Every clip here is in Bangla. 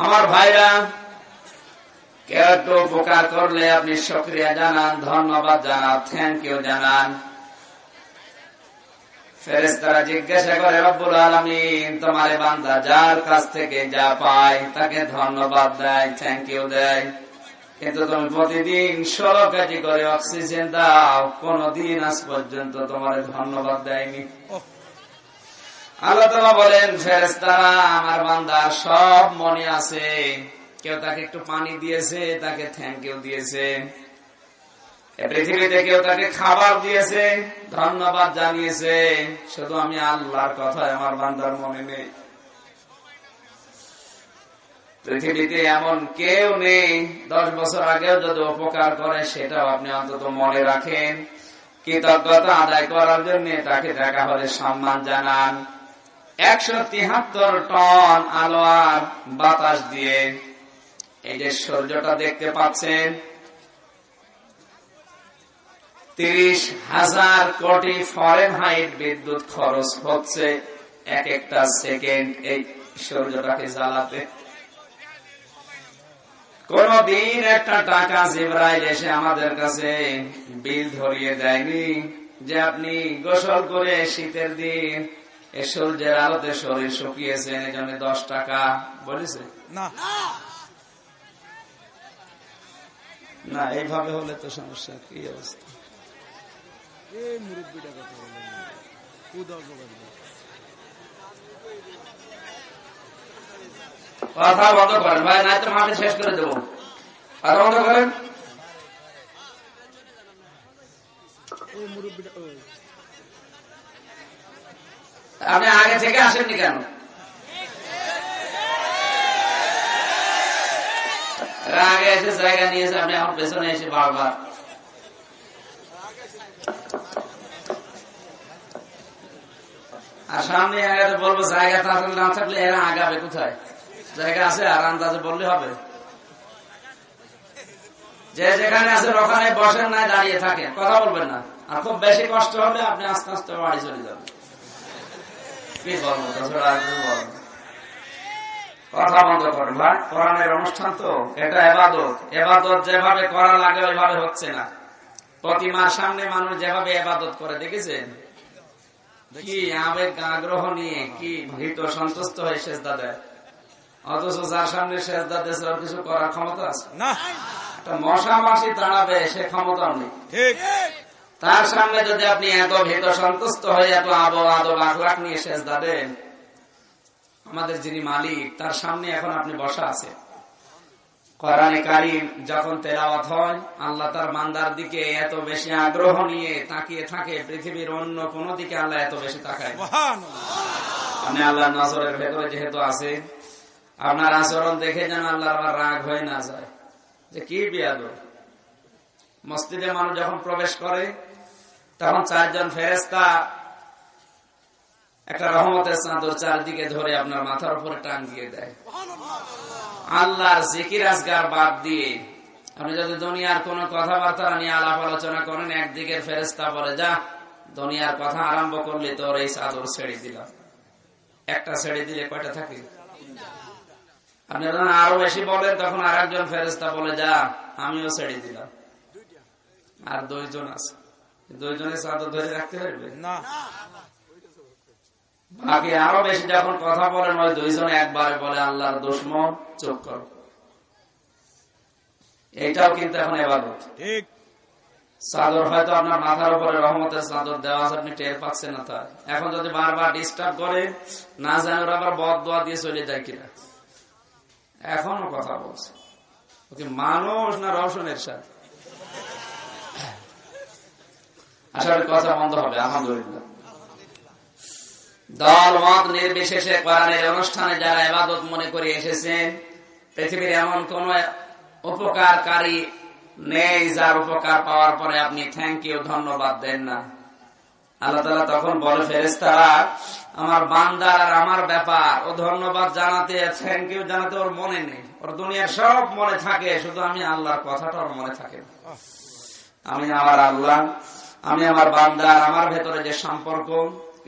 আমার ভাইরা, কেউ একটু উপকার করলে আপনি শুকরিয়া জানান, ধন্যবাদ জানান, থ্যাংক ইউ জানান। ফেরেশতারা জিজ্ঞাসা করে, রব্বুল আলামিন তোমার বান্দা যার কাছ থেকে যা পায় তাকে ধন্যবাদ দেয়, থ্যাংক ইউ দেয়, কিন্তু তুমি প্রতিদিন 16 কেজি করে অক্সিজেন দাও, কোনদিন আজ পর্যন্ত তোমার ধন্যবাদ দেয়নি। আল্লাহ তাআলা বলেন, ফেরেশতারা আমার বান্দার সব মনে আছে, কেউ তাকে একটু পানি দিয়েছে, তাকে থ্যাংক ইউ দিয়েছে। পৃথিবীতে কেউ তাকে খাবার দিয়েছে, ধন্যবাদ জানিয়েছে, শুধু আমি আল্লাহর কথা আমার বান্দার মনে নেই। পৃথিবীতে এমন কেউ নেই 10 বছর আগেও যদি উপকার করে সেটাও আপনি অন্তত মনে রাখেন, কৃতজ্ঞতা আদায় করার জন্য তাকে দেখা হলে সম্মান জানান। 173 টন আলো আর বাতাস দিয়ে এই যে সূর্যটা দেখতে পাচ্ছেন, 30,000 কোটি ফরেনহাইট বিদ্যুৎ খরচ হচ্ছে এক একটা সেকেন্ড এই সূর্যটাকে জ্বালাতে। কোনদিন একটা টাকা জিবরাইল এসে আমাদের কাছে বিল ধরিয়ে দেয়নি যে আপনি গোসল করে শীতের দিন এই সূর্যের আলোতে শরীর শুকিয়েছেন, এই জন্য 10 টাকা বলেছে না। না, এইভাবে হলে তো সমস্যা। কি অবস্থা? কথা বন্ধ করেন ভাই, না তো মাঠে শেষ করে দেবো। কথা বন্ধ করেন। আপনি আগে থেকে আসেননি কেন? আগে এসে জায়গা নিয়েছে, আপনি আমার পেছনে এসে বারবার। আর সামনে আগাতে বলবো জায়গা থাকলে না থাকলে এরা আগাবে কোথায়? জায়গা আছে আর আন্দাজে বললে হবে। যে যেখানে আছে ওখানে বসেন, না দাঁড়িয়ে থাকেন, কথা বলবেন না। আর খুব বেশি কষ্ট হলে আপনি আস্তে আস্তে বাড়ি চলে যাবেন। কি বলবো, কথা বন্ধ করেন ভাই। কোরআনের অনুষ্ঠান তো, এটা ইবাদত। ইবাদত যেভাবে করা লাগে ওইভাবে হচ্ছে না। প্রতিমার সামনে মানুষ যেভাবে ইবাদত করে দেখেছেন, কি আবেগ আগ্রহ নিয়ে, কি ভীত সন্তুষ্ট হয়ে সেজদা দেয়, অথচ যার সামনে সেজদা দিয়েছে ওর কিছু করার ক্ষমতা আছে না। একটা মশা মাছি দাঁড়াবে, সে ক্ষমতা নেই। তার সামনে যদি আপনি এত ভীত সন্তুষ্ট হয়ে এত আদব আখলাক নিয়ে সেজদা দেন, আমাদের যিনি মালিক তার সামনে এখন আপনি বসা আছে। কোরআনে কারীম যখন তেলাওয়াত হয়, আল্লাহ তার বান্দার দিকে এত বেশি আগ্রহ নিয়ে তাকিয়ে থাকে, পৃথিবীর অন্য কোন দিকে আল্লাহ এত বেশি তাকায়। আপনি আল্লাহর নজরের ভেতরে যেহেতু আছে, আপনার আচরণ দেখে যেন আল্লাহর আবার রাগ হয়ে না যায় যে কি বিয়াদব। মসজিদে মানুষ যখন প্রবেশ করে তখন 4 জন ফেরেশতা একটা রহমতের চাদর চারদিকে ধরে আপনার মাথার উপরে টান দিয়ে দেয়। আল্লাহর জিকির আজগার বাদ দিয়ে আপনি যদি দুনিয়ার কোন কথাবার্তা নিয়ে আলাপ আলোচনা করেন, একদিকের ফেরেশতা বলে, যা দুনিয়ার কথা আরম্ভ করলে তোর এই চাদর ছেড়ে দিলাম। একটা ছেড়ে দিলে কয়টা থাকে? আপনি যখন আরো বেশি বলেন তখন আর একজন ফেরেশতা বলে, যা আমিও ছেড়ে দিলাম। আর 2 জন আছে, 2 জনের চাদর ধরে রাখতে পারবে না। বাকি আরো বেশি যখন কথা বলেন, ওই 2 জন একবারে বলে, আল্লাহর দুশমন, চুপ করো। এটাও কিন্তু এখন ইবাদত। ঠিক, চাদর হয়তো আপনার মাথার উপরে রহমতের চাদর দেওয়া আছে, আপনি টের পাচ্ছেন না। তাই এখন যদি বারবার ডিস্টার্ব করে, না জানি ওরা আবার বদদোয়া দিয়ে চলে যায় কিনা। এখনো কথা বলছে, ওকে মানুষ না রওশনের সাথে। আসলে কথা বন্ধ হবে, আলহামদুলিল্লাহ। দল মত নির্বিশেষে কোরআনের অনুষ্ঠানে যারা ইবাদত মনে করে এসেছেন, পৃথিবীর এমন কোন উপকারকারী নেই যার উপকার পাওয়ার পরে আপনি থ্যাংক ইউ, ধন্যবাদ দেন না। আল্লাহ তাআলা তখন বলে, ফেরেশতারা আমার বান্দার আর আমার ব্যাপার, ও ধন্যবাদ জানাতে, থ্যাংক ইউ জানাতে ওর মনে নেই। ওর দুনিয়ার সব মনে থাকে, শুধু আমি আল্লাহর কথাটা ওর মনে থাকে না। আমি আমার আল্লাহ, আমি আমার বান্দার আমার ভেতরে যে সম্পর্ক,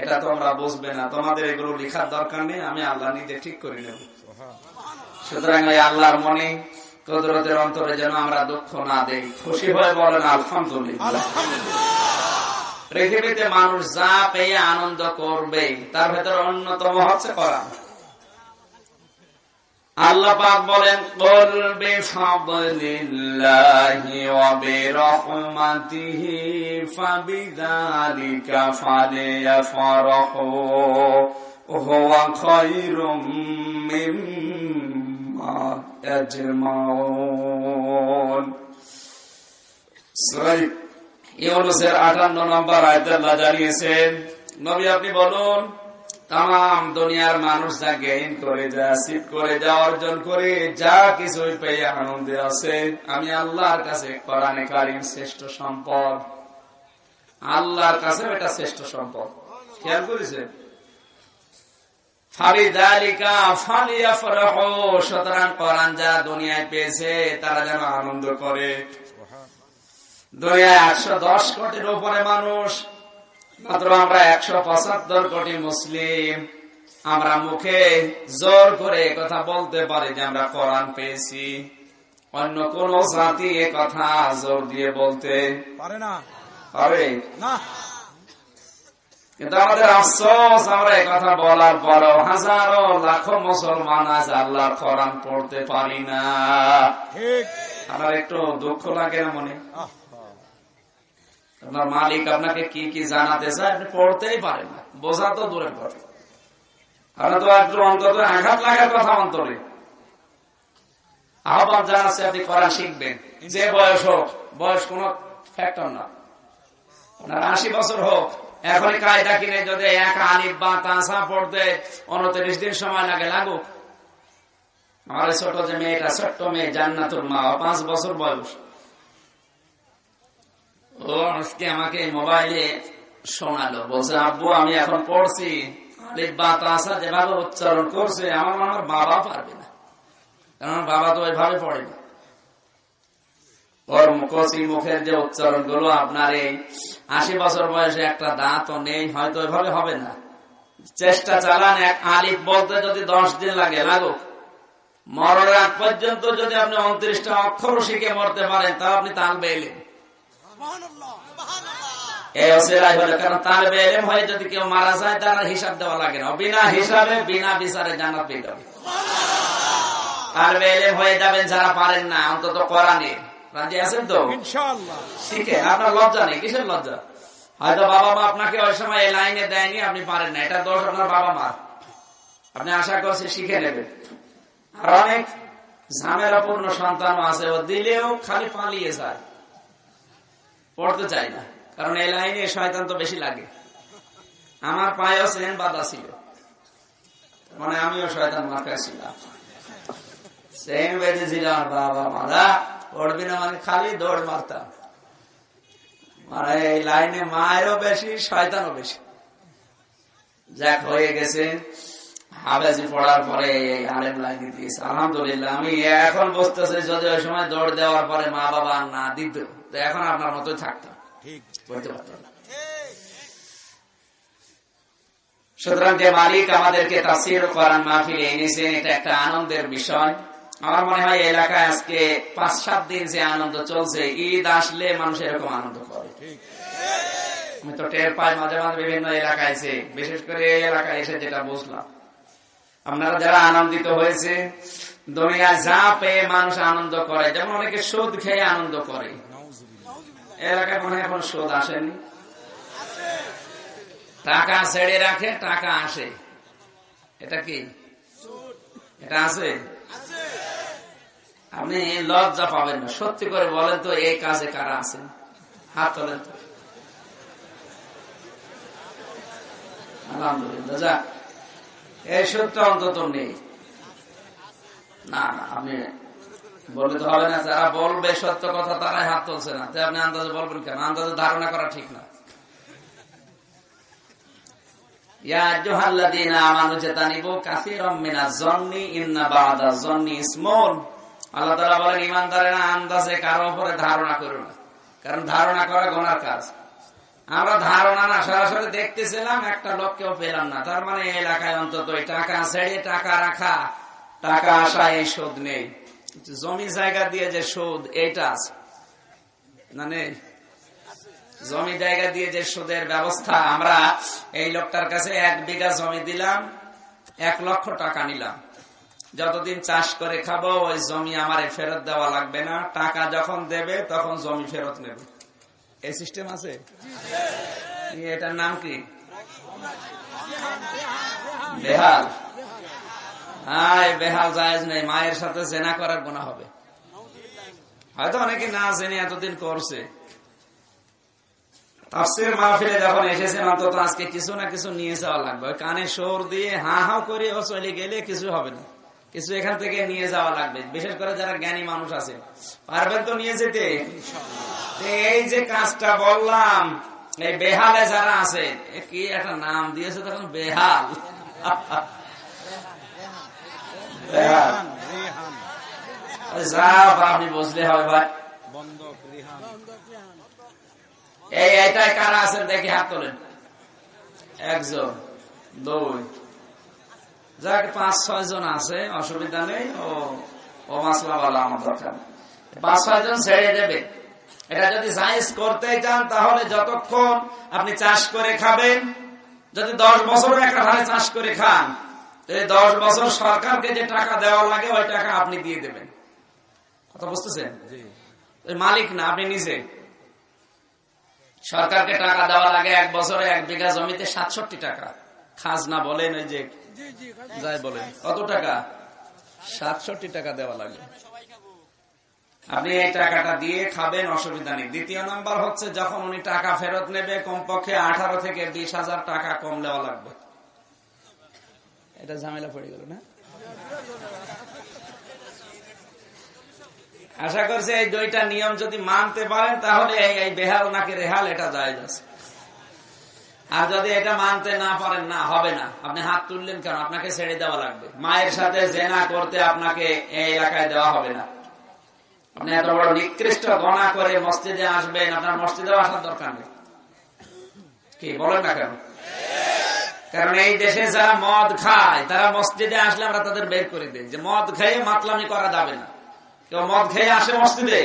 এটা তোমরা বুঝবে না, তোমাদের এগুলো লেখার দরকার নেই, আমি আল্লাহ নিজে ঠিক করে নেব। সুতরাং ওই আল্লাহর মনে কুদরতের অন্তরে যেন আমরা দুঃখ না দেই, খুশি হয়ে বলেন আলহামদুলিল্লাহ। পৃথিবীতে মানুষ যা পেয়ে আনন্দ করবে তার ভেতরে অন্যতম হচ্ছে কোরআন। আল্লাহ পাক বলেন, কুল বিফাদলিল্লাহি ওয়া বিরহমাতিহি ফাবিযালিকা ফালিয়াফরাহু হুয়া খায়রুম মিম্মা ইয়াজমাউন। সূরা ইউনূসের 58 নম্বর আয়াতে আল্লাহ জানিয়েছেন, নবী আপনি বলুন, তাম দুনিয়ার মানুষ যা গেইন করে, যা সিট করে, যা অর্জন করে, যা কিছু পেয়ে আনন্দে আছে, আমি আল্লাহর কাছে কোরআনে কারীম শ্রেষ্ঠ সম্পদ। আল্লাহর কাছে এটা শ্রেষ্ঠ সম্পদ। খেয়াল করেছে? ফাবিযালিকা ফালিয়াফরাহু, সুতরাং কোরআন যা দুনিয়ায় পেয়েছে তারা যেন আনন্দ করে। দুনিয়ায় 110 কোটির উপরে মানুষ, মাত্র আমরা 175 কোটি মুসলিম। আমরা মুখে জোর করে কথা বলতে পারি যে আমরা কোরআন পেয়েছি, অন্য কোন জাতি এ কথা জোর দিয়ে বলতে পারে না, পারে না। কিন্তু আমাদের আফসোস, আমরা এ কথা বলার পরও হাজারো লাখো মুসলমান আজ আল্লাহর কোরআন পড়তে পারি না। আমার একটু দুঃখ লাগে না মনে? আপনার মালিক আপনাকে কি কি জানাতে চায় আপনি পড়তেই পারেন না, বোঝা তো দূরের কথা। আপনার তো একটু অন্তত আঘাত লাগার কথা অন্তরে। আহ্বান জানাচ্ছে আপনি কোরআন শিখবেন, যে বয়স হোক, বয়স কোন ফ্যাক্টর না। আপনার 80 বছর হোক, এখনই কায়দা কিনে যদি এক আলিফ বা তাসা পড়তে 29 দিন সময় লাগুক। আমার ছোট যে মেয়েটা, ছোট্ট মেয়ে জান্নাতুল মা, 5 বছর বয়স, ও আজকে আমাকে মোবাইলে শোনালো, বলছে আব্বু আমি এখন পড়ছি আলিফ বা তাসা যেভাবে উচ্চারণ করছে আমার বাবা পারবে না, কারণ বাবা তো ওইভাবে পড়ে না। ওর কচি মুখের যে উচ্চারণ গুলো, আপনার এই 80 বছর বয়সে একটা দাঁতও নেই, হয়তো ওইভাবে হবে না। চেষ্টা চালান, এক আলিফ বলতে যদি 10 দিন লাগুক, মরার আগ পর্যন্ত যদি আপনি 29টা অক্ষর শিখে মরতে পারেন, তা আপনি তালবে এলেন। কারণ তালবে এলেম হয়ে যদি কেউ মারা যায়, তার হিসাব দেওয়া লাগে না, বিনা হিসাবে বিনা বিচারে জান্নাত পেয়ে যাবে। তালবে এলেম হয়ে যাবেন যারা পারেন না, অন্তত কোরআনে রাজি আছেন তো? ইনশাআল্লাহ শিখে, আপনার লজ্জা নেই। কিসের লজ্জা? হয়তো বাবা মা আপনাকে ওই সময় এই লাইনে দেয়নি, আপনি পারেন না, এটা দোষ আপনার বাবা মা। আপনি আশা করছি শিখে নেবেন। আর অনেক ঝামেলাপূর্ণ সন্তানও আছে, ও দিলেও খালি পালিয়ে যায়, পড়তে চায় না, কারণ এই লাইনে শয়তান তো বেশি লাগে। আমার পায়েও চেন বাঁধা ছিল, মানে আমিও শয়তান মাথায় ছিলাম, চেন বেঁধেছিলাম। বাবা মারা পড়বি না মানে খালি দৌড় মারতাম। মানে এই লাইনে মায়েরও বেশি, শয়তানও বেশি। যাক হয়ে গেছে, হাফেজি পড়ার পরে আলেম লাইনে দিয়েছে, আলহামদুলিল্লাহ। আমি এখন বুঝতেছি, যদি ওই সময় দৌড় দেওয়ার পরে মা বাবা না দিত, তো এখন আপনার মতোই থাকতাম, পড়তে পারতাম না। সুতরাং যে মালিক আমাদেরকে তাফসীর কোরআন মাহফিলে এনেছেন, এটা একটা আনন্দের বিষয়। আমার মনে হয় এলাকায় আজকে 5-7 দিন যে আনন্দ চলছে, ঈদ আসলে মানুষ এরকম আনন্দ করে। আমি তো টের পাই মাঝে মাঝে বিভিন্ন এলাকায় এসে, বিশেষ করে এই এলাকায় এসে যেটা বুঝলাম, আপনারা যারা আনন্দিত হয়েছে, দুনিয়ায় যা পেয়ে মানুষ আনন্দ করে, যেমন অনেকে সুদ খেয়ে আনন্দ করে, এলাকায় মনে হয় এখন সুদ আসেনি। টাকা ছেড়ে রাখে, টাকা আসে, এটা কি? এটা আছে? আপনি লজ্জা পাবেন না, সত্যি করে বলেন তো, এই কাজে কারা আছেন? হাত তোলেন তো। আলহামদুলিল্লাহ। যা, এই সূত্র অন্তত নেই। না না, আপনি বললে তো হবে না। যারা বলবে সত্য কথা তারাই হাত তুলছে না, আপনি আন্দাজে বলবেন কেন? আন্দাজে ধারণা করা ঠিক না। আল্লাহ তাআলা বলেন, ঈমানদারেরা আন্দাজে কারো উপরে ধারণা করো না, কারণ ধারণা করা গুনার কাজ। আমরা ধারণা না, সরাসরি দেখতেছিলাম, একটা লোককেও পেলাম না, তার মানে এলাকায় অন্তত টাকা ছেড়ে টাকা রাখা টাকা আসায় এই সুদ নেই, জমি জায়গা দিয়ে যে সুদ এইটা আছে না? নেই। জমি জায়গা দিয়ে যে সুদের ব্যবস্থা, আমরা এই লোকটার কাছে 1 বিঘা জমি দিলাম, 1 লক্ষ টাকা নিলাম, যতদিন চাষ করে খাবো ওই জমি আমারে ফেরত দেওয়া লাগবে না, টাকা যখন দেবে তখন জমি ফেরত নেবে। এই সিস্টেম আছে। এটার নাম কি? বেহাল। হ্যাঁ, বেহাল জায়েজ নেই। মায়ের সাথে জেনা করার গুনাহ হবে। হয়তো অনেকে না জেনে এতদিন করছে। তাফসীর মাহফিলে যখন এসেছেন, অন্তত আজকে কিছু না কিছু নিয়ে যাওয়া লাগবে। ওই কানে সুর দিয়ে হা হা করে ও চলে গেলে কিছু হবে না, কিছু এখান থেকে নিয়ে যাওয়া লাগবে। বিশেষ করে যারা জ্ঞানী মানুষ আছে, পারবেন তো নিয়ে যেতে? এই যে কাজটা বললাম, এই বেহালে যারা আছে, কি একটা নাম দিয়েছে তখন, বেহাল। যা আপনি বুঝলে হবে ভাই। এইটাই কারা আছেন দেখি হাত তোলেন। 1 জন, 2, যাক 5-6 জন আছে, অসুবিধা নেই। ও মাসলা বলা আমার দরকার, 5-6 জন ছেড়ে দেবে। এটা যদি জায়েজ করতে চান তাহলে যতক্ষণ আপনি চাষ করে খাবেন, যদি 10 বছর একাধারে চাষ করে খান, 10 বছর সরকারকে যে টাকা দেওয়া লাগে ওই টাকা আপনি দিয়ে দেবেন। কথা বুঝতেছেন? মালিক না, আপনি নিজে। সরকারকে টাকা দেওয়া লাগে 1 বছরে 1 বিঘা জমিতে 67 টাকা খাজনা বলেন, ওই যে যাই বলেন, কত টাকা? 67 টাকা দেওয়া লাগে। আপনি এই টাকাটা দিয়ে খাবেন, অসুবিধা নেই। দ্বিতীয় নাম্বার হচ্ছে, যখন উনি টাকা ফেরত নেবে কমপক্ষে 18 থেকে 20,000 টাকা কম দেওয়া লাগবে। এটা ঝামেলা পড়ে গেল না? আশা করছি এই 2টা নিয়ম যদি মানতে পারেন তাহলে এই বেহাল নাকি রেহাল এটা জায়েজ আছে। আর যদি এটা মানতে না পারেন, না হবে না। আপনি হাত তুললেন কেন? আপনাকে ছেড়ে দেওয়া লাগবে। মায়ের সাথে জেনা করতে আপনাকে এই এলাকায় দেওয়া হবে না। আপনি এত বড় নিকৃষ্ট গুনাহ করে মসজিদে আসবেন, আপনার মসজিদেও আসার দরকার নেই। কি বলেন না কেন? কারণ এই দেশে যারা মদ খায় তারা মসজিদে আসলে আমরা তাদের বের করে দিই, যে মদ খেয়ে মাতলামি করা যাবে না। কেউ মদ খেয়ে আসে মসজিদে,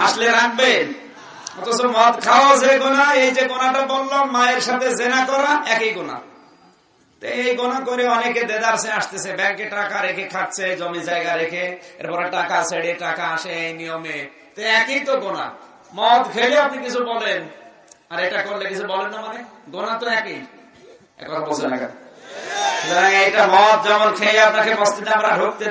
আসলে রাখবেন। অথচ মদ খাওয়া যে গুনাহ, এই যে গুনাহটা বললাম, মায়ের সাথে জেনা করা একই গুনাহ। এই গুনাহ করে অনেকে দেদারসে আসতেছে, ব্যাংকে টাকা রেখে খাচ্ছে, জমি জায়গা রেখে, এরপরে টাকা ছেড়ে টাকা আসে এই নিয়মে। তো একই তো গুনাহ। মদ খেলে আপনি কিছু বলেন, আর এটা করলে কিছু বলেন না, মানে গুনাহ তো একই। একবার বলছেন না কেন? এটা মদ যেমন খেয়ে আপনাকে মসজিদে আমরা ঢুকতে